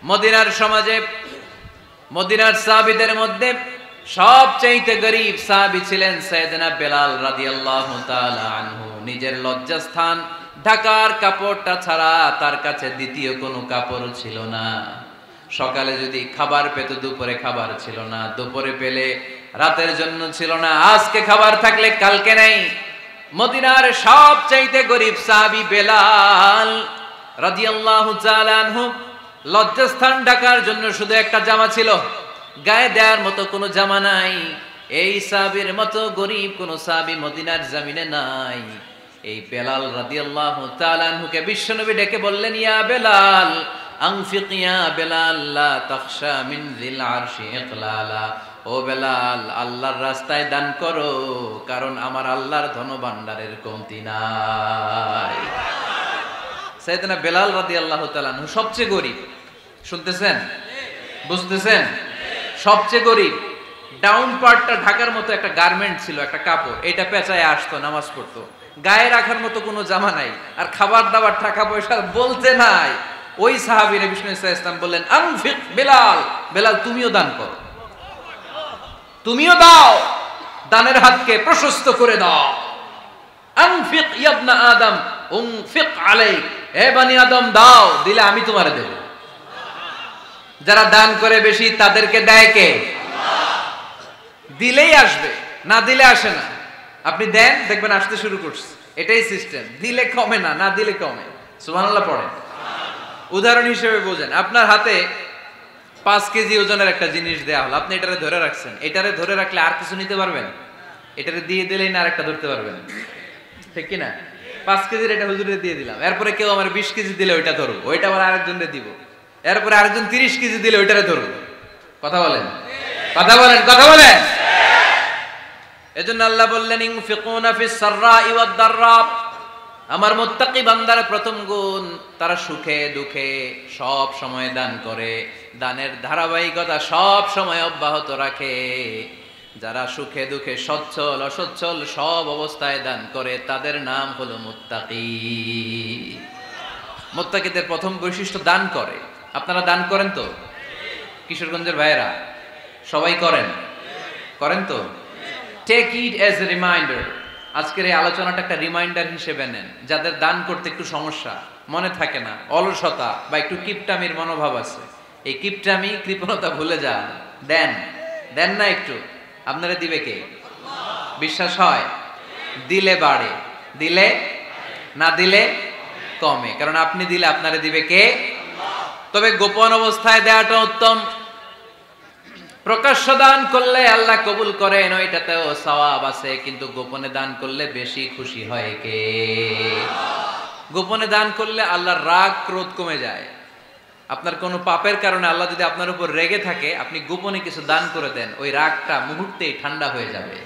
মদিনার সমাজে মদিনার সাহাবীদের মধ্যে সবচেয়ে গরীব সাহাবী ছিলেন সাইয়েদনা বেলাল রাদিয়াল্লাহু তাআলা আনহু। নিজের লজ্জাস্থান ঢাকার কাপড়টা ছাড়া তার কাছে দ্বিতীয় কোনো কাপড় ছিল না। সকালে যদি খাবার পেত, দুপুরে খাবার ছিল না, দুপুরে পেলে রাতের জন্য ছিল না, আজকে খাবার থাকলে কালকে নেই। মদিনার সবচেয়ে গরীব সাহাবী বেলাল রাদিয়াল্লাহু তাআলা আনহু, লজ্জাস্থান ঢাকার জন্য শুধু একটা জামা ছিল, গায়ে দেওয়ার মতো কোনো জামা নাই। এই সাহাবীর মতো গরীব কোন সাহাবী মদিনার জমিনে নাই। এই বেলাল রাদিয়াল্লাহু তাআলা আনহুকে বিশ্বনবী ডেকে বললেন, ইয়া বেলাল আনফিক ইয়া বেলাল লা তাখশা মিন যিল আরশি ইকলালা। ও বেলাল, আল্লাহর রাস্তায় দান করো, কারণ আমার আল্লাহর ধনভাণ্ডারের কমতি নাই। সাইয়েদনা বেলাল রাদিয়াল্লাহু তাআলা আনহু সবচেয়ে গরীব। শুনতেছেন? বুঝতেছেন? সবচেয়ে গরীব। ডাউন পার্টটা ঢাকার মতো একটা গার্মেন্ট ছিল, একটা কাপড়, এটা পেঁচায় আসতো, নামাজ পড়তো। গায়ে রাখার মতো কোনো জামা নাই, আর খাবার দাবার টাকা পয়সা বলতে নাই। ওই সাহাবী নবী সাল্লাল্লাহু আলাইহি ওয়াসাল্লাম বললেন, আনফিক বেলাল, বেলাল তুমিও দান করো, তুমিও দাও, দানের হাতকে প্রশস্ত করে দাও। আনফিক ইয়া ইবনা আদম উনফিক আলাইক, হে বনি আদম দাও, দিলে আমি তোমারে দেব। যারা দান করে বেশি তাদেরকে দেয় কে? দিলেই আসবে, না দিলে আসে না। আপনি দেন, দেখবেন আসতে শুরু করছে। এটাই সিস্টেম। দিলে কমে না, না দিলে কমে। সুবহানাল্লাহ পড়েন। উদাহরণ হিসেবে বোঝেন, আপনার হাতে 5 কেজি ওজনের একটা জিনিস দেয়া হলো, আপনি এটারে ধরে রাখছেন। এটারে ধরে রাখলে আর কিছু নিতে পারবেন? এটারে দিয়ে দিলেই না আরেকটা ধরতে পারবেন, ঠিক কি না? 5 কেজির এটা হুজুরে দিয়ে দিলাম, এরপরে কেউ আমার 20 কেজি দিলে ওইটা ধরবো, ওইটা আবার আরেকজনকে দিব, এরপরে আরেকজন 30 কেজি দিলে ওইটারে ধরবো। কথা বলেন, কথা বলেন, কথা বলেন। এজন্য আল্লাহ বললেন, ইনফিকুনা ফিস সাররাই ওয়াদ দাররা। আমার মুত্তাকি বান্দার প্রথম গুণ, তারা সুখে দুঃখে সব সময় দান করে, দানের ধারাবাহিকতা সব সময় অব্যাহত রাখে। যারা সুখে দুঃখে সচ্ছল অসচ্ছল সব অবস্থায় দান করে, তাদের নাম হলো মুত্তাকি। মুত্তাকিদের প্রথম বৈশিষ্ট্য দান করে। আপনারা দান করেন তো? কিশোরগঞ্জের ভাইয়েরা সবাই করেন? করেন তো? Take it as a reminder. আজকের এই আলোচনাটা একটা রিমাইন্ডার হিসেবে নেন। যাদের দান করতে একটু সমস্যা, মনে থাকে না, অলসতা বা একটু কিপটামির মনোভাব আছে, এই কিপটামি কৃপণতা ভুলে যান, দেন। দেন না একটু, আপনারা দিবে কে? বিশ্বাস হয়? দিলে বাড়ে, দিলে না দিলে কমে, কারণ আপনি দিলে আপনারে দিবে কে? তবে গোপন অবস্থায় দেওয়াটা উত্তম। প্রকাশ্য দান করলে আল্লাহ কবুল করেন, ওইটাতেও সওয়াব আছে, কিন্তু গোপনে দান করলে বেশি খুশি হয় কে? গোপনে দান করলে আল্লাহর রাগ ক্রোধ কমে যায়। আপনার কোনো পাপের কারণে আল্লাহ যদি আপনার উপর রেগে থাকে, আপনি গোপনে কিছু দান করে দেন, ওই রাগটা মুহূর্তেই ঠান্ডা হয়ে যাবে।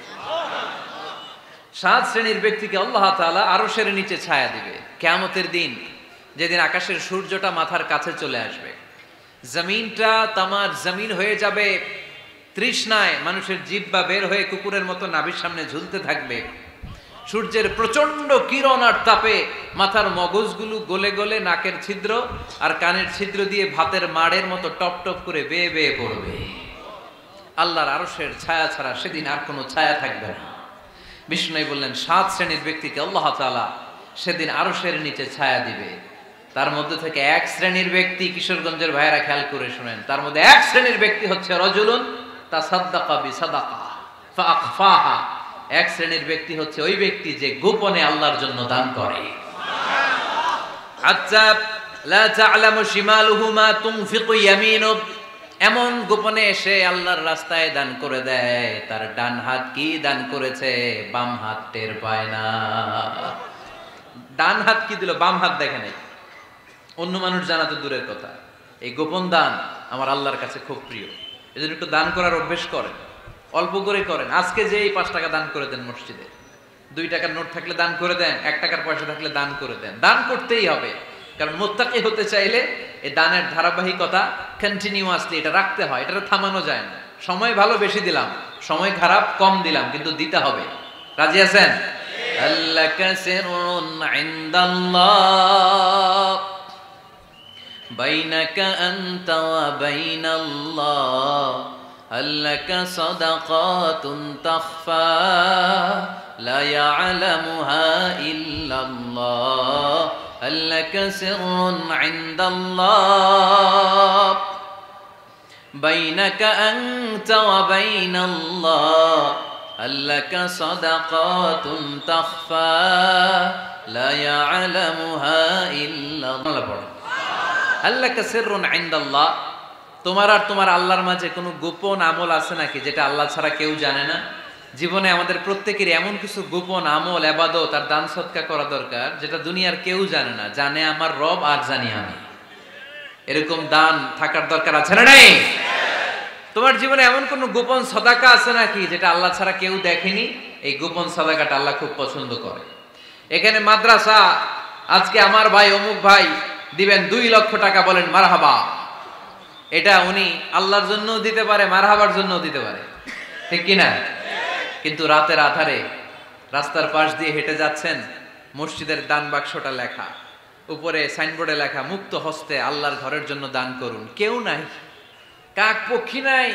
7 শ্রেণীর ব্যক্তিকে আল্লাহ তাআলা আরশের নিচে ছায়া দিবে কিয়ামতের দিন, যেদিন আকাশের সূর্যটা মাথার কাছে চলে আসবে, জমিনটা তামার জমিন হয়ে যাবে, তৃষ্ণায় মানুষের জিহ্বা বের হয়ে কুকুরের মতো নাভির সামনে ঝুলতে থাকবে। সূর্যের প্রচন্ড কিরণ আর তাপে মাথার মগজগুলো গলে গলে নাকের ছিদ্র আর কানের ছিদ্র দিয়ে ভাতের মাড়ের মতো টপ টপ করে বেয়ে বেয়ে পড়বে। আল্লাহর আরশের ছায়া ছাড়া সেদিন আর কোনো ছায়া থাকবে না। বিষ্ণু বললেন, 7 শ্রেণীর ব্যক্তিকে আল্লাহ তাআলা সেদিন আরশের নিচে ছায়া দিবে। তার মধ্যে থেকে 1 শ্রেণীর ব্যক্তি, কিশোরগঞ্জের ভাইয়েরা খেয়াল করে শুনেন, তার মধ্যে 1 শ্রেণীর ব্যক্তি হচ্ছে রজুলুন তাসাদ্দাকা বিসাদাকা ফাআখফাহা। 1 শ্রেণীর ব্যক্তি হচ্ছে ওই ব্যক্তি যে গোপনে আল্লাহর জন্য দান করে। আচ্ছা, লা তা'লামু শিমালুহু মা তুনফিকু ইয়ামিনু, এমন গোপনে এসে আল্লাহর রাস্তায় দান করে দেয়, তার ডান হাত কি দান করেছে বাম হাত টের পায় না। ডান হাত কি দিল, বাম হাত দেখে নাই। অন্য মানুষ জানা তো দূরের কথা, এই গোপন দান আমার আল্লাহর কাছে খুব প্রিয়। এজন্য একটু দান করার অভ্যেস করেন, অল্প করে করেন। আজকে যে এই 5 টাকা দান করে দেন মসজিদে, 2 টাকার নোট থাকলে দান করে দেন, 1 টাকার পয়সা থাকলে দান করে দেন। দান করতেই হবে, কারণ মুত্তাকি হতে চাইলে এই দানের ধারাবাহিকতা কন্টিনিউয়াসলি এটা রাখতে হয়, এটা থামানো যায় না। সময় ভালো বেশি দিলাম, সময় খারাপ কম দিলাম, কিন্তু দিতে হবে। রাজি আছেন? আল্লাকা সিররুন ইনদাল্লাহ বাইনাকা আনতা ওয়া বাইনাল্লাহ হাল্লাকা সাদাকাতুন তাখফা লা ইয়ালামুহা ইল্লাল্লাহ হাল্লাকা সিররুন ইনদাল্লাহ বাইনাকা আনতা ওয়া বাইনাল্লাহ হাল্লাকা সাদাকাতুন তাখফা লা ইয়ালামুহা ইল্লাল্লাহ। হাল্লাকা সিররুন ইনদাল্লাহ, তোমার আর তোমার আল্লাহর মাঝে কোনো গোপন আমল আছে নাকি যেটা আল্লাহ ছাড়া কেউ জানে না? জীবনে আমাদের প্রত্যেকের এমন কিছু গোপন আমল, ইবাদত আর দান সদকা করা দরকার যেটা দুনিয়ার কেউ জানে না, জানে আমার রব আর জানি আমি। এরকম দান থাকার দরকার আছে না নাই? তোমার জীবনে এমন কোন গোপন সাদাকা আছে নাকি যেটা আল্লাহ ছাড়া কেউ দেখেনি? এই গোপন সাদাকাটা আল্লাহ খুব পছন্দ করে। এখানে মাদ্রাসা, আজকে আমার ভাই অমুক ভাই দিবেন 2 লক্ষ টাকা, বলেন মারহাবা। এটা উনি আল্লাহর জন্যও দিতে পারে, মারহাবার জন্যও দিতে পারে, ঠিক কিনা? কিন্তু রাতের আধারে রাস্তার পাশ দিয়ে হেঁটে যাচ্ছেন, মসজিদের দান বাক্সটা লেখা, উপরে সাইনবোর্ডে লেখা মুক্ত হস্তে আল্লাহর ঘরের জন্য দান করুন। কেউ নাই, কাক পক্ষী নাই,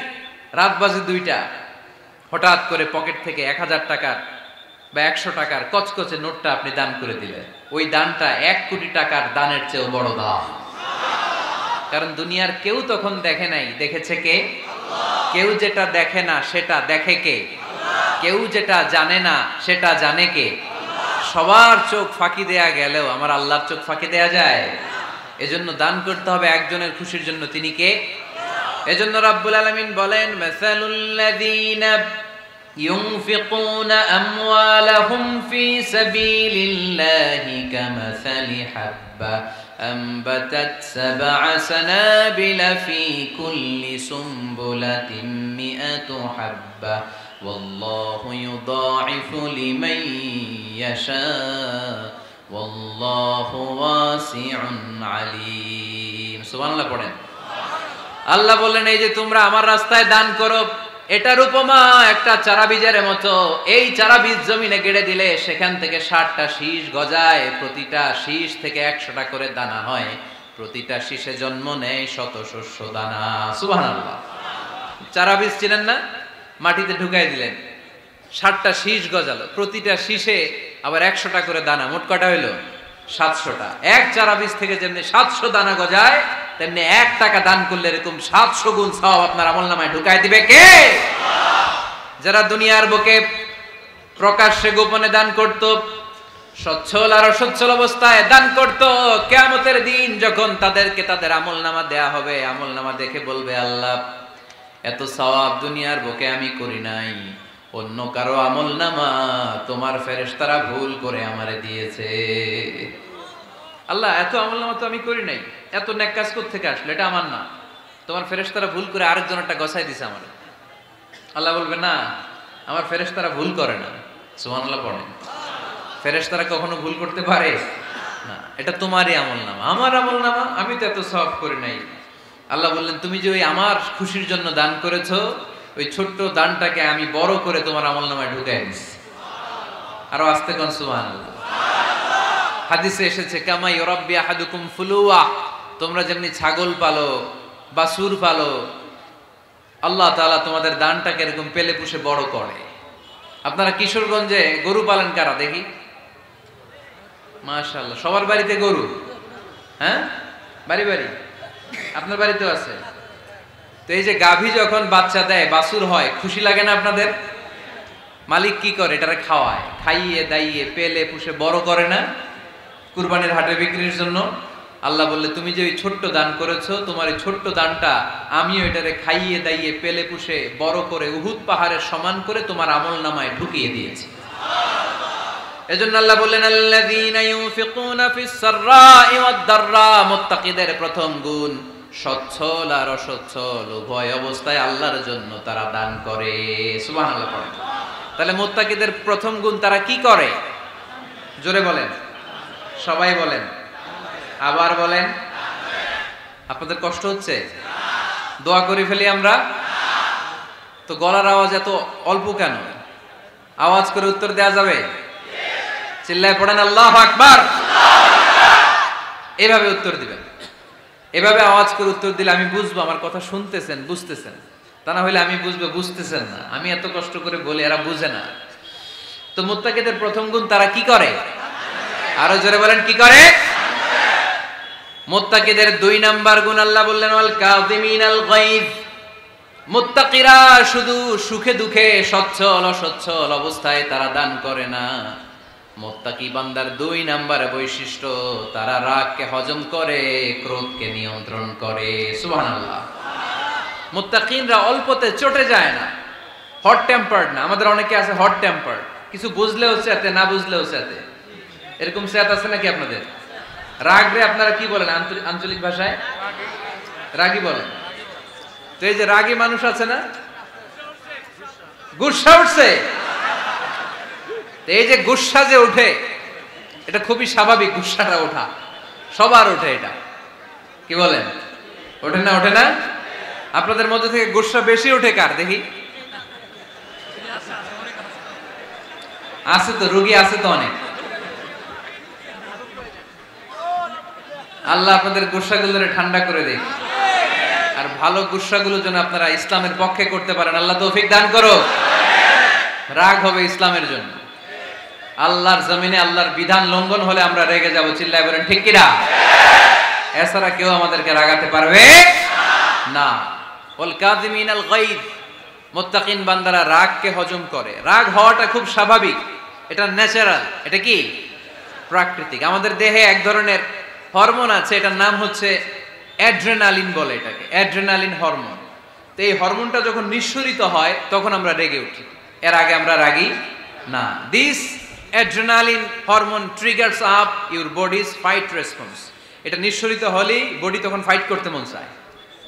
রাত বাজে 2টা, হঠাৎ করে পকেট থেকে 1000 টাকার বা 100 টাকার কচকচে নোটটা আপনি দান করে দিলেন। ওই দানটা 1 কোটি টাকার দানের চেয়েও বড় দান। কারণ দুনিয়ার কেউ তখন দেখে নাই, দেখেছে কে? কেউ যেটা দেখে না সেটা দেখে কে? কেউ যেটা জানে না সেটা জানে কে? সবার চোখ ফাঁকি দেয়া গেলেও আমার আল্লাহর চোখ ফাঁকি দেয়া যায়? এজন্য দান করতে হবে একজনের খুশির জন্য, তিনি কে? এজন্য রাব্বুল আলামিন বলেন, মাসালুল্লাযীনা ইউনফিকুনা আমওয়ালাহুম ফি সাবিলিল্লাহি কামাসালি হাব্বা أنبتت 7 سنابل في كل سنبلة 100 حبة والله يضاعف لمن يشاء والله واسع عليم। সুবহানাল্লাহ পড়েন। আল্লাহ বললেন, এই যে তোমরা আমার রাস্তায় দান করো, এটার উপমা একটা চারা বীজের মতো। এই চারা বীজ জমিনে গেড়ে দিলে সেখান থেকে 60টা শীষ গজায়, প্রতিটা শীষ থেকে 100টা করে দানা হয়, প্রতিটা শীষে জন্ম নেয় শত শস্য দানা। সুবহানাল্লাহ। চারা বীজ চিনেন না? মাটিতে ঢুকাই দিলেন, 60টা শীষ গজালো, প্রতিটা শীষে আবার 100টা করে দানা, মোট কটা হইলো? 700টা। এক চারা বীজ থেকে যেমনি 700 দানা গজায়, তেমনি 1 টাকা দান করলে এরকম 700 গুণ সওয়াব আপনার আমলনামায় ঢুকাই দিবে কে? যারা দুনিয়ার বুকে প্রকাশ্যে গোপনে দান করত, সচ্ছল আর অসচ্ছল অবস্থায় দান করত, কিয়ামতের দিন যখন তাদেরকে তাদের আমলনামা দেয়া হবে, আমলনামা দেখে বলবে, আল্লাহ এত সওয়াব দুনিয়ার বুকে আমি করি নাই, অন্য কারো আমলনামা তোমার ফেরেশতারা ভুল করে আমারে দিয়েছে। আল্লাহ এত আমলনামা তো আমি করি নাই, এত নেক কাজ কোত্থেকে আসলো? এটা আমার না, তোমার ফেরেশতারা ভুল করে আরেকজনেরটা গছাই দিছে আমার। আল্লাহ বলবে, না, আমার ফেরেশতারা ভুল করে না। সুবহানাল্লাহ পড়েন। ফেরেশতারা কখনো ভুল করতে পারে না, এটা তোমারই আমলনামা, আমার আমলনামা, আমি তো এত সওয়াব করি নাই। আল্লাহ বললেন, তুমি যে ওই আমার খুশির জন্য দান করেছো, ওই ছোট্ট দানটাকে আমি বড় করে তোমার আমলনামায় ঢুকাই দিছি। আরো আস্তে কোন সুবহানাল্লাহ। হাদিসে এসেছে, কামা ইউরাব্বি আহাদুকুম ফুলুয়া, তোমরা যেমনি ছাগল পালো, বাছুর পালো, আল্লাহ তাআলা তোমাদের দানটাকে এরকম পেলে পুষে বড় করে। আপনারা কিশোরগঞ্জে গরু পালন কারা দেখি? মাশাআল্লাহ, সবার বাড়িতে গরু। হ্যাঁ, বাড়ি বাড়ি আপনার বাড়িতেও আছে। তো এই যে গাভী যখন বাচ্চা দেয়, বাছুর হয়, খুশি লাগে না আপনাদের? মালিক কি করে? এটারে খাওয়ায়, খাইয়ে দাইয়ে পেলে পুষে বড় করে না? কুরবানির হাটে বিক্রির জন্য। আল্লাহ বললে, তুমি যে ওই ছোট্ট দান করেছো, তোমার এই ছোট্ট দানটা আমিও এটারে খাইয়ে দাইয়ে পেলে পুষে বড় করে উহুদ পাহাড়ের সমান করে তোমার আমলনামায় ঢুকিয়ে দিয়েছি। এজন্য আল্লাহ বললেন, আল্লাযীনা ইউনফিকুনা ফিস সাররাই ওয়াদ দাররা, মুত্তাকিদের প্রথম গুণ সচ্ছল আর অসচ্ছল উভয় অবস্থায় আল্লাহর জন্য তারা দান করে। সুবহানাল্লাহ পড়েন। তাহলে মুত্তাকিদের প্রথম গুণ, তারা কি করে? জোরে বলেন, সবাই বলেন, আবার বলেন। আপনাদের কষ্ট হচ্ছে? দোয়া করে ফেলি আমরা তো। গলার আওয়াজ এত অল্প কেন? আওয়াজ করে উত্তর দেয়া যাবে? চিল্লায় পড়েন আল্লাহু আকবার। এভাবে উত্তর দিবেন। এভাবে আওয়াজ করে উত্তর দিলে আমি বুঝবো আমার কথা শুনতেছেন, বুঝতেছেন। তা না হলে আমি বুঝবো বুঝতেছেন না, আমি এত কষ্ট করে বলি এরা বুঝে না। তো মুত্তাকিদের প্রথম গুণ তারা কি করে? আরো জোরে বলেন, কি করে? মুত্তাকিদের 2 নাম্বার গুণ আল্লাহ বললেন ওয়াল কাযিমিনাল গায়জ। মুত্তাকিরা শুধু সুখে দুঃখে সচ্ছল অসচ্ছল অবস্থায় তারা দান করে না। মুত্তাকি বান্দার 2 নাম্বার বৈশিষ্ট্য, তারা রাগকে হজম করে, ক্রোধকে নিয়ন্ত্রণ করে। সুবহানাল্লাহ। মুত্তাকিনরা অল্পতে চটে যায় না, হট টেম্পার্ড না। আমাদের অনেকে আছে হট টেম্পার্ড, কিছু বুঝলেও চেতে, না বুঝলেও চেতে। এরকম চেত আছে নাকি আপনাদের? রাগ রে আপনারা কি বলেন আঞ্চলিক ভাষায়? রাগী বলেন। তো এই যে রাগী মানুষ আছে না, গুসা উঠছে, এই যে গুসা যে উঠে, এটা খুবই স্বাভাবিক। গুসাটা ওঠা সবার ওঠে, এটা কি বলেন? ওঠে না? ওঠে না? আপনাদের মধ্যে থেকে গুসা বেশি ওঠে কার দেখি? আছে তো, রোগী আছে তো অনেক। আল্লাহ আপনাদের গুসাগুলোরে ঠান্ডা করে দেয়, আর ভালো গুসাগুলো যেন আপনারা ইসলামের পক্ষে করতে পারেন। আল্লাহ তৌফিক দান করো। রাগ হবে ইসলামের জন্য। আল্লাহর জমিনে আল্লাহর বিধান লঙ্ঘন হলে আমরা রেগে যাব, চিল্লায় বলেন ঠিক কিনা? এছাড়া কেউ আমাদেরকে রাগাতে পারবে না। ওয়াল কাযিমিনাল গায়জ। মুত্তাকিন বান্দারা রাগকে হজম করে। রাগ হওয়াটা খুব স্বাভাবিক, এটা ন্যাচারাল, এটা কি প্রাকৃতিক। আমাদের দেহে এক ধরনের হরমোন আছে, এটার নাম হচ্ছে অ্যাড্রেনালিন বলে এটাকে, অ্যাড্রেনালিন হরমোন। তো এই হরমোনটা যখন নিঃসরিত হয় তখন আমরা রেগে উঠি, এর আগে আমরা রাগি না। This adrenaline hormone triggers up your bodies fight response. এটা নিঃসরিত হলেই বডি তখন ফাইট করতে মন চায়,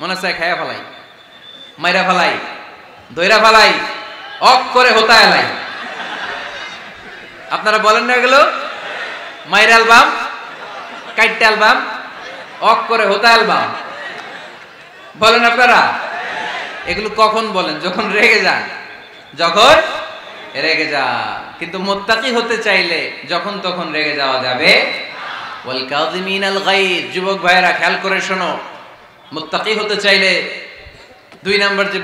মনে চায় খায়া ফেলাই, মাইরা ফেলাই, দইরা ফেলাই, অক করে হোতা এলাই। আপনারা বলেন না এগুলো? মাইরা অ্যালবাম, কাইটটা অ্যালবাম, অক করে হোতা অ্যালবাম বলেন আপনারা? এগুলো কখন বলেন? যখন রেগে যান, যখন রেগে যান। কিন্তু মুত্তাকি হতে চাইলে যখন তখন রেগে যাওয়া যাবে। ওয়াল কাযিমিনাল গায়জ। যুবক ভাইয়েরা খেয়াল করে শোনো, মুত্তাকি হতে চাইলে 2 নাম্বার যে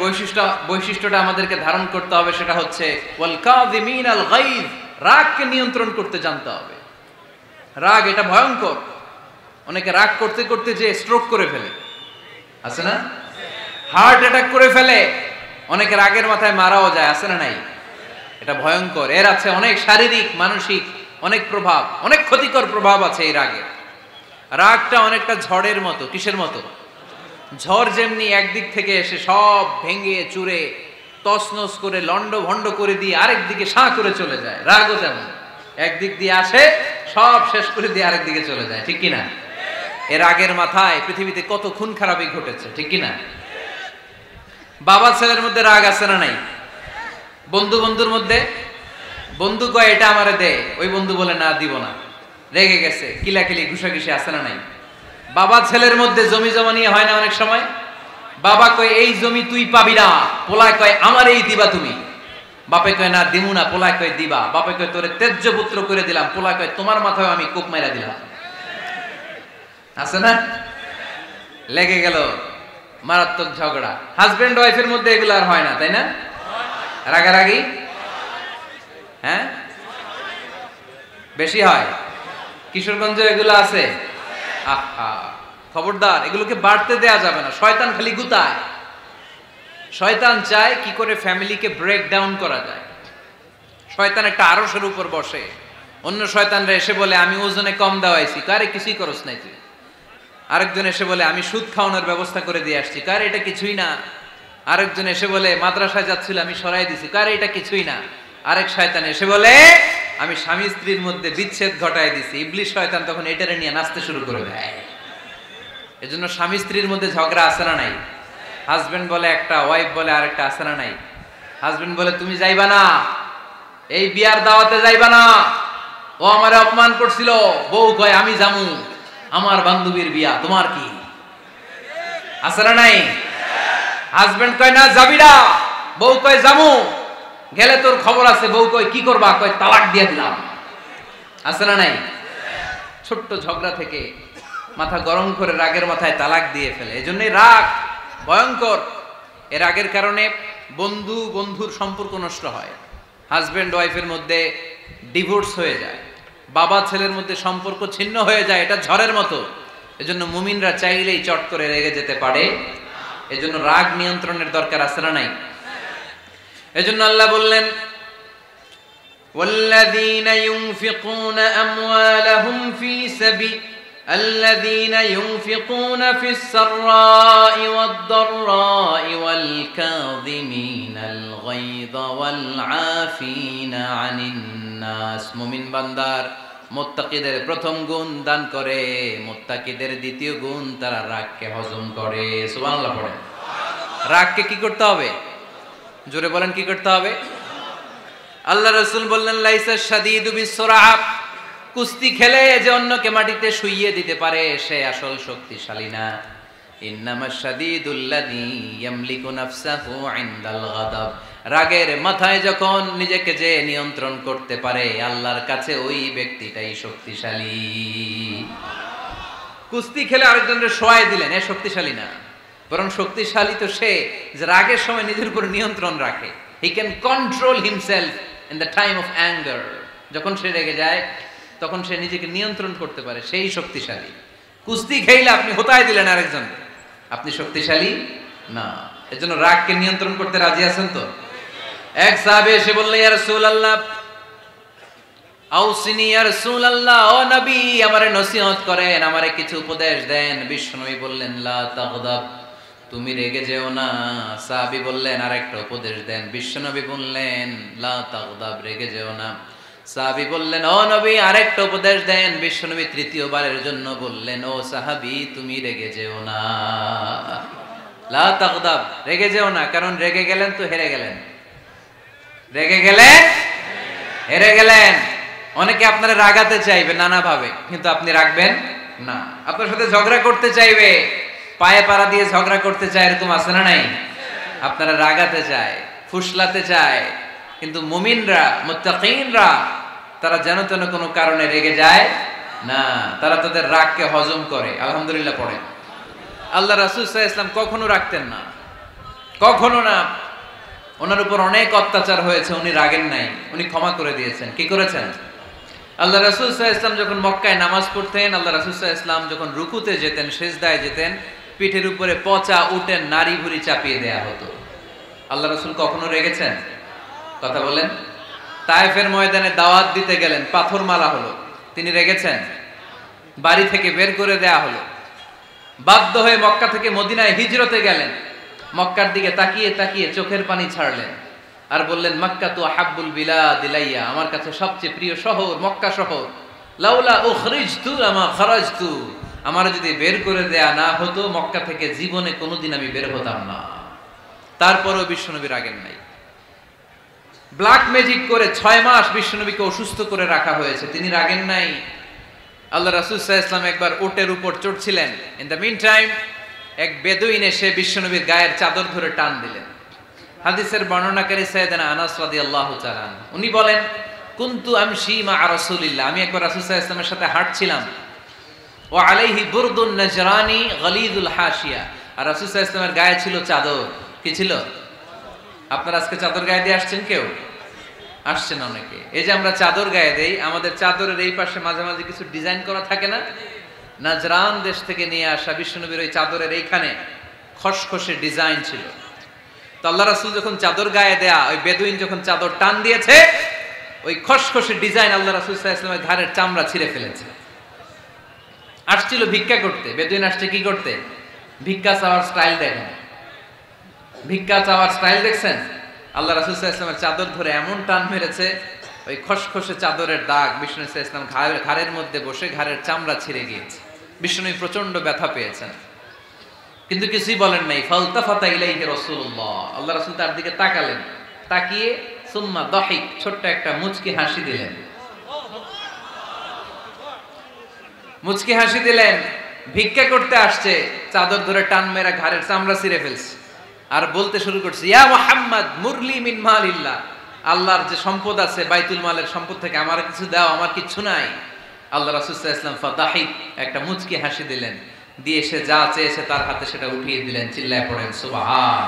বৈশিষ্ট্যটা আমাদেরকে ধারণ করতে হবে সেটা হচ্ছে ওয়াল কাযিমিনাল গায়জ। রাগকে নিয়ন্ত্রণ করতে জানতে হবে। রাগ এটা ভয়ঙ্কর। অনেকে রাগ করতে করতে যে স্ট্রোক করে ফেলে, আছে না? হার্ট অ্যাটাক করে ফেলে। অনেকে রাগের মাথায় মারাও যায়, আছে না নাই? এটা ভয়ঙ্কর। এর আছে অনেক শারীরিক মানসিক অনেক প্রভাব, অনেক ক্ষতিকর প্রভাব আছে এই রাগের। রাগটা অনেকটা ঝড়ের মতো। কিসের মতো? ঝড় যেমনি একদিক থেকে এসে সব ভেঙে চুরে তছনছ করে লন্ড ভন্ড করে দিয়ে আরেক দিকে সাঁ করে চলে যায়, রাগও তেমন একদিক দিয়ে আসে সব শেষ করে দিয়ে আরেক দিকে চলে যায়, ঠিক কিনা? এর রাগের মাথায় পৃথিবীতে কত খুন খারাপি ঘটেছে, ঠিক কিনা? বাবা ছেলের মধ্যে রাগ আছে না নাই? বন্ধু বন্ধুর মধ্যে, বন্ধু কয় এটা আমারে দে, ওই বন্ধু বলে না দিব না, রেগে গেছে, কিলাকিলি ঘুষাঘুষি আছে না নাই? বাবা ছেলের মধ্যে জমি জমা নিয়ে হয় না অনেক সময়? বাবা কয় এই জমি তুই পাবি না, পোলায় কয় আমার এই দিবা তুমি। বাপে কয় না দিমু না, পোলায় কয় দিবা। বাপে কয় তোরে তেজ্য পুত্র করে দিলাম, পোলায় কয় তোমার মাথায় আমি কোপ মাইরা দিলাম। আছে না? লেগে গেল, মারাত্মক ঝগড়া। হাজবেন্ড ওয়াইফের মধ্যে এগুলো আর হয় না, তাই না? রাগারাগি হ্যাঁ বেশি হয়। কিশোরগঞ্জে এগুলো আছে। আহা, খবরদার, এগুলোকে বাড়তে দেয়া যাবে না। শয়তান খালি গুতায়। শয়তান চায় কি করে ফ্যামিলিকে ব্রেক ডাউন করা যায়। শয়তান একটা আরশের উপর বসে, অন্য শয়তানরা এসে বলে আমি ওজনে কম দেওয়াইছি, কারে কিছুই করস নাই তুই। আরেকজন এসে বলে আমি সুদ খাওয়ানোর ব্যবস্থা করে দিয়ে আসছি, কারে এটা কিছুই না। আরেকজন এসে বলে মাদ্রাসায় যাচ্ছিল আমি সরাই দিছি, কারে এটা কিছুই না। আরেক শয়তান এসে বলে আমি স্বামী স্ত্রীর মধ্যে বিচ্ছেদ ঘটায় দিছি। ইবলিশ শয়তান তখন এটারে নিয়ে নাচতে শুরু করে দেয়। এজন্য স্বামী স্ত্রীর মধ্যে ঝগড়া আছে না নাই? হাজবেন্ড বলে একটা, ওয়াইফ বলে আরেকটা, আছে না নাই? হাজবেন্ড বলে তুমি যাইবা না, এই বিয়ার দাওয়াতে যাইবা না, ও আমারে অপমান করছিল। বউ কয় আমি জামু, আমার বান্ধবীর বিয়া, তোমার কি? আছে না নাই? হাজবেন্ড কয় না যাবি না, বউ কয় জামু, গেলে তোর খবর আছে। বউ কয় কি করবা? কয় তালাক দিয়ে দিলাম। আছে না নাই? ছোট্ট ঝগড়া থেকে মাথা গরম করে রাগের মাথায় তালাক দিয়ে ফেলে। এজন্যই রাগ ভয়ঙ্কর। এর রাগের কারণে বন্ধু বন্ধুর সম্পর্ক নষ্ট হয়, হাজব্যান্ড ওয়াইফের মধ্যে ডিভোর্স হয়ে যায়, বাবা ছেলের মধ্যে সম্পর্ক ছিন্ন হয়ে যায়, এটা ঝড়ের মতো। এজন্য মুমিনরা চাইলেই চট করে রেগে যেতে পারে। এজন্য রাগ নিয়ন্ত্রণের দরকার আছে না নাই? এজন্য আল্লাহ বললেন, والذين ينفقون أموالهم في سبيل الذين ينفقون في السراء والضراء والكاظمين الغيظ والعافين عن الناس। মুমিন বান্দার মুত্তাকিদের প্রথম গুণ দান করে, মুত্তাকিদের দ্বিতীয় গুণ তারা রাগকে হজম করে। সুবহানাল্লাহ পড়েন। রাগকে কি করতে হবে? জোরে বলেন, কি করতে হবে? আল্লাহ রাসূল বললেন, লাইসা শাদীদু বিসসুরআ, কুস্তি খেলে যে অন্যকে মাটিতে শুইয়ে দিতে পারে সে আসল শক্তিশালী না। ইন্নামাশ শাদীদুল্লাযী ইয়ামলিকু নাফসাহু ইনদাল গাদাব, রাগের মাথায় যখন নিজেকে যে নিয়ন্ত্রণ করতে পারে আল্লাহর কাছে ওই ব্যক্তিটাই শক্তিশালী। কুস্তি খেলে আরেকজনকে শোয়াই দিলেন, এ শক্তিশালী না, বরং শক্তিশালী তো সে যে রাগের সময় নিজের উপর নিয়ন্ত্রণ রাখে। He can control himself in the time of anger. যখন সে রেগে যায় তখন সে নিজেকে নিয়ন্ত্রণ করতে পারে, সেই শক্তিশালী। কুস্তি খেলে আপনি হোতায় দিলেন আরেকজনকে, আপনি শক্তিশালী না। এজন্য রাগকে নিয়ন্ত্রণ করতে রাজি আছেন তো? এক সাহাবী এসে বললেন, ইয়া রাসূলুল্লাহ আউসিনি, ইয়া রাসূলুল্লাহ, ও নবী আমারে নসিহত করেন, আমারে কিছু উপদেশ দেন। বিশ্বনবী বললেন, লা তাগদাব, তুমি রেগে যেও না। সাহাবী বললেন, আরেকটা উপদেশ দেন। বিশ্বনবী বললেন, লা তাগদাব, রেগে যেও না। সাহাবী বললেন, ও নবী আরেকটা উপদেশ দেন। বিশ্বনবী তৃতীয়বারের জন্য বললেন, ও সাহাবী তুমি রেগে যেও না, লা তাগদাব, রেগে যেও না। কারণ রেগে গেলেন তো হেরে গেলেন, রেগে গেলেন হেরে গেলেন। অনেকে আপনারা রাগাতে চাইবে নানাভাবে, কিন্তু আপনি রাখবেন না। আপনার সাথে ঝগড়া করতে চাইবে, পায়ে পাড়া দিয়ে ঝগড়া করতে চায়, এরকম আছে না নাই? আপনারা রাগাতে চায়, ফুসলাতে চায়, কিন্তু মুমিনরা মুত্তাকিনরা তারা যেন তেন কোনো কারণে রেগে যায় না, তারা তাদের রাগকে হজম করে। আলহামদুলিল্লাহ পড়ে। আল্লাহ রাসূল সাল্লাল্লাহু আলাইহি ওয়াসাল্লাম কখনো রাখতেন না, কখনো না। ওনার উপর অনেক অত্যাচার হয়েছে, উনি রাগেন নাই, উনি ক্ষমা করে দিয়েছেন। কি করেছেন? আল্লাহ রাসূল সাল্লাল্লাহু আলাইহি ওয়াসাল্লাম যখন মক্কায় নামাজ পড়তেন, আল্লাহ রাসূল সাল্লাল্লাহু আলাইহি ওয়াসাল্লাম যখন রুকুতে যেতেন, সিজদায় যেতেন, পিঠের উপরে পচা উটের নাড়ি ভুঁড়ি চাপিয়ে দেয়া হতো। আল্লাহ রাসূল কখনো রেগেছেন? কথা বলেন। তায়েফের ময়দানে দাওয়াত দিতে গেলেন, পাথর মারা হলো, তিনি রেগেছেন? বাড়ি থেকে বের করে দেয়া হলো, বাধ্য হয়ে মক্কা থেকে মদিনায় হিজরতে গেলেন, মক্কার দিকে তাকিয়ে তাকিয়ে চোখের পানি ছাড়লেন আর বললেন, মক্কা তু আহাব্বুল বিলাদ ইলাইয়া, আমার কাছে সবচেয়ে প্রিয় শহর মক্কা শহর। লাউলা উখরিজতু লামা খারাজতু, আমার যদি বের করে দেয়া না হতো মক্কা থেকে জীবনে কোনোদিন আমি বের হতাম না। তারপরেও বিশ্বনবী রাগেন নাই। ব্ল্যাক ম্যাজিক করে 6 মাস বিশ্বনবীকে অসুস্থ করে রাখা হয়েছে, তিনি রাগেন নাই। আল্লাহ রাসূল সাল্লাল্লাহু আলাইহি ওয়াসাল্লাম একবার উটের উপর চড়ছিলেন। ইন দ্য মিন টাইম এক বেদুইন এসে বিশ্বনবীর গায়ের চাদর ধরে টান দিলেন। হাদিসের বর্ণনাকারী সাইয়েদনা আনাস রাদিয়াল্লাহু তাআলা আনহু, উনি বলেন, কুনতু আমশি মা রাসূলিল্লাহ, আমি একবার রাসূল সাল্লাল্লাহু আলাইহি ওয়াসাল্লামের সাথে হাঁটছিলাম। ওয়া আলাইহি বুরদুন নাজরানি গলিযুল হাশিয়া, আর রাসূল সাল্লাল্লাহু আলাইহি ওয়াসাল্লামের গায়ে ছিল চাদর। কি ছিল? আপনারা আজকে চাদর গায়ে দিয়ে আসছেন? কেউ আসছেন? অনেকে। এই যে আমরা চাদর গায়ে দেই, আমাদের চাদরের এই পাশে মাঝে মাঝে কিছু ডিজাইন করা থাকে না? নাজরান দেশ থেকে নিয়ে আসা বিশ্বনবীর ওই চাদরের এইখানে খসখসে ডিজাইন ছিল। তো আল্লাহ রাসূল যখন চাদর গায়ে দেয়া, ওই বেদুইন যখন চাদর টান দিয়েছে, ওই খসখসে ডিজাইন আল্লাহ রাসূল সাল্লাল্লাহু আলাইহি ওয়াসাল্লামের ঘাড়ের চামড়া ছিঁড়ে ফেলেছে। আসছিল ভিক্ষা করতে। বেদুইন আসছে কি করতে? ভিক্ষা চাওয়ার স্টাইল দেখেন, ভিক্ষা চাওয়ার স্টাইল দেখছেন? আল্লাহ রাসূল সাল্লাল্লাহু আলাইহি ওয়াসাল্লামের চাদর ধরে এমন টান মেরেছে, ওই খসখসে চাদরের দাগ বিষ্ণু সাল্লাল্লাহু আলাইহি ওয়াসাল্লাম ঘাড়ের মধ্যে বসে ঘাড়ের চামড়া ছিঁড়ে গিয়েছে। বিষ্ণু প্রচন্ড ব্যথা পেয়েছেন, কিন্তু কিছুই বলেন নাই। ফালতাফাতা ইলাইহি রাসূলুল্লাহ, আল্লাহ রাসূল তার দিকে তাকালেন, তাকিয়ে সুম্মা দাহিক, ছোট্ট একটা মুচকি হাসি দিলেন। মুচকি হাসি দিলেন। ভিক্ষা করতে আসছে, চাদর ধরে টান মেরা ঘাড়ের চামড়া ছিঁড়ে ফেলছে, আর বলতে শুরু করছে, ইয়া মুহাম্মদ মুরলি মিন মালিল্লাহ, আল্লাহর যে সম্পদ আছে বাইতুল মালের সম্পদ থেকে আমার কিছু দাও, আমার কিচ্ছু নাই। আল্লাহ রাসূল সাল্লাল্লাহু আলাইহি ওয়াসাল্লাম ফাদাহিক, একটা মুচকি হাসি দিলেন, দিয়ে সে যা চেয়েছে তার হাতে সেটা উঠিয়ে দিলেন। চিল্লায় পড়েন সুবহান।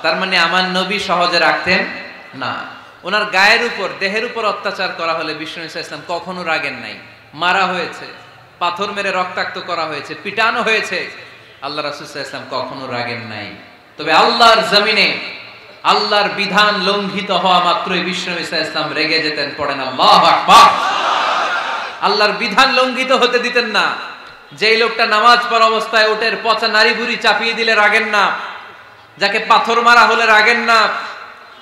তার মানে আমার নবী সহজে রাখতেন না। ওনার গায়ের উপর, দেহের উপর অত্যাচার করা হলে বিশ্বনবী সাল্লাল্লাহু আলাইহি ওয়াসাল্লাম কখনো রাগেন নাই। মারা হয়েছে, পাথর মেরে রক্তাক্ত করা হয়েছে, পিটানো হয়েছে, আল্লাহ রাসূল সাল্লাল্লাহু আলাইহি ওয়াসাল্লাম কখনো রাগেন নাই। তবে আল্লাহর জমিনে আল্লাহর বিধান লঙ্ঘিত হওয়া মাত্রই বিশ্বনবী সাল্লাল্লাহু আলাইহি ওয়াসাল্লাম রেগে যেতেন। পড়েন আল্লাহু আকবার। আল্লাহর বিধান লঙ্ঘিত হতে দিতেন না। যেই লোকটা নামাজ পড়া অবস্থায় ওটের পচা নারী বুড়ি চাপিয়ে দিলে রাগেন না, যাকে পাথর মারা হলে রাগেন না,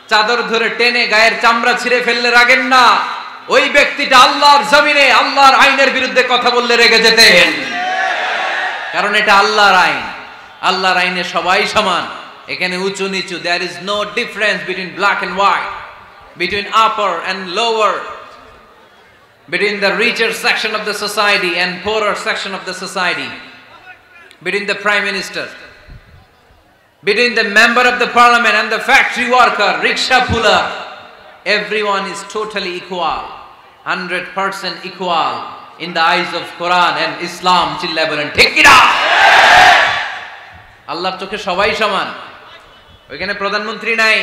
চাদর ধরে টেনে গায়ের চামড়া ছিঁড়ে ফেললে রাগেন না, ওই ব্যক্তিটা আল্লাহর জমিনে আল্লাহর আইনের বিরুদ্ধে কথা বললে রেগে যেতেন। কারণ এটা আল্লাহর আইন। আল্লাহর আইনে সবাই সমান। এখানে উঁচু নিচু, there is no difference between black and white, between upper and lower, between the richer section of the society and poorer section of the society, between the prime minister, between the member of the parliament and the factory worker, rickshaw puller. Everyone is totally equal, 100% equal in the eyes of Quran and Islam. চিল্লায় বলেন ঠিক কি না? আল্লাহর চোখে সবাই সমান। ওইখানে প্রধানমন্ত্রী নাই,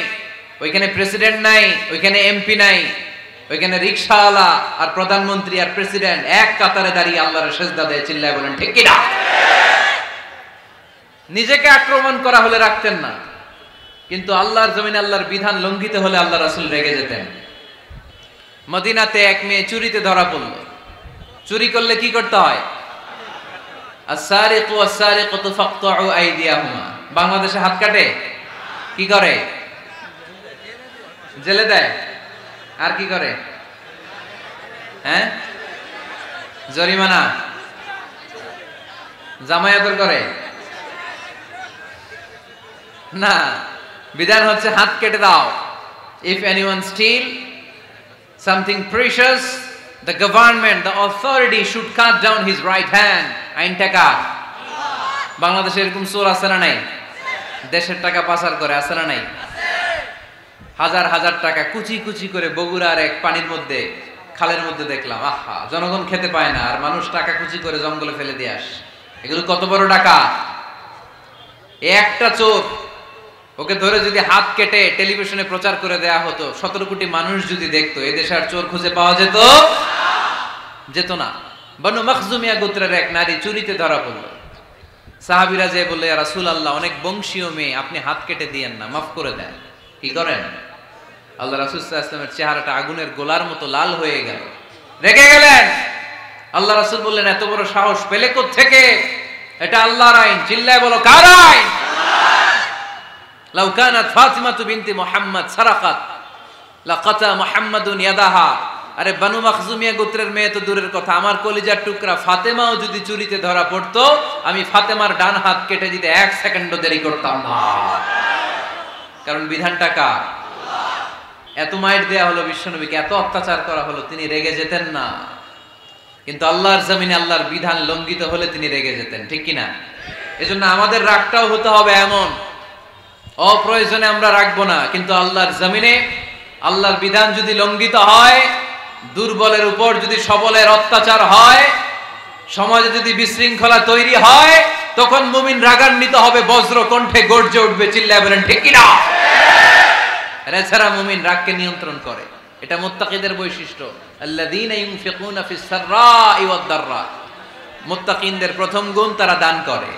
ওইখানে প্রেসিডেন্ট নাই, ওইখানে এমপি নাই, ওইখানে রিকশাওয়ালা আর প্রধানমন্ত্রী আর প্রেসিডেন্ট এক কাতারে দাঁড়িয়ে আল্লাহর সেজদা দেয়। চিল্লায় বলেন ঠিক কি না? নিজেকে আক্রমণ করা হলে রাখতেন না, কিন্তু আল্লাহর জমিনে আল্লাহর বিধান লঙ্ঘিত হলে আল্লাহ রাসূল রেগে যেতেন। মদিনাতে এক মেয়ে চুরিতে ধরা পড়ল। চুরি করলে কি করতে হয়? আস-সারিকু ওয়াস-সারিকাতু ফাকতাউ আইদিয়াহুমা। বাংলাদেশে হাত কাটে, কি করে? জেলে দেয়। আর কি করে? হ্যাঁ, জরিমানা, জামায়াতের করে না। বিধান হচ্ছে হাত কেটে দাও। If anyone steal something precious, the government, the authority should cut down his right hand. আইনটা কার? বাংলাদেশে এরকম চোর আছে না নাই? দেশের টাকা পাচার করে, আছে না নাই? হাজার হাজার টাকা কুচি কুচি করে বগুড়ার এক পানির মধ্যে, খালের মধ্যে দেখলাম। আহা, জনগণ খেতে পায় না আর মানুষ টাকা কুচি করে জঙ্গলে ফেলে দিয়ে আসে। এগুলো কত বড় টাকা! একটা চোর, ওকে ধরে যদি হাত কেটে টেলিভিশনে প্রচার করে দেয়া হতো, 17 কোটি মানুষ যদি দেখতো, এই দেশে আর চোর খুঁজে পাওয়া যেত না। বনু মখজুমিয়া গোত্রের এক নারী চুরিতে ধরা পড়ল। সাহাবীরা যে বললে, ইয়া রাসূলুল্লাহ, অনেক বংশীয় মেয়ে, আপনি হাত কেটে দিয়েন না, মাফ করে দেন। কি করেন? আল্লাহ রাসূল সাল্লাল্লাহু আলাইহি ওয়াসাল্লামের চেহারাটা আগুনের গোলার মতো লাল হয়ে গেল, রেগে গেলেন। আল্লাহ রাসূল বললেন, এত বড় সাহস পেলে কোত্থেকে? এটা আল্লাহর আইন। চিল্লায় বলো, কার আইন? লাউ কানাত ফাতিমাতু বিনতি মুহাম্মদ সারাকাত লাকাতা মুহাম্মাদুন ইয়াদাহা। আরে বনু মখজুমিয়া গোত্রের মেয়ে তো দূরের কথা, আমার কলিজার টুকরা ফাতেমাও যদি চুরিতে ধরা পড়তো, আমি ফাতেমার ডান হাত কেটে দিতে 1 সেকেন্ডও দেরি করতাম না। কারণ বিধানটা কার? এত মাইর দেয়া হলো বিশ্বনবীকে, এত অত্যাচার করা হলো, তিনি রেগে যেতেন না। কিন্তু আল্লাহর জমিনে আল্লাহর বিধান লঙ্ঘিত হলে তিনি রেগে যেতেন। ঠিক কিনা? এজন্য আমাদের রাগটাও হতে হবে এমন, অপ্রয়োজনে আমরা রাখবো না। কিন্তু আল্লাহর জমিনে আল্লাহর বিধান যদি লঙ্ঘিত হয়, দুর্বলের উপর যদি সবলের অত্যাচার হয়, সমাজে যদি বিশৃঙ্খলা তৈরি হয়, তখন মুমিন রাগান্বিত হবে, বজ্র কণ্ঠে গর্জে উঠবে। চিল্লায় বলেন ঠিক কিনা? এছাড়া মুমিন রাগকে নিয়ন্ত্রণ করে। এটা মুত্তাকিদের বৈশিষ্ট্য। আল্লাযীনা ইউনফিকুনা ফিস সাররাই ওয়াদ দাররা। মুত্তাকিনদের প্রথম গুণ, তারা দান করে।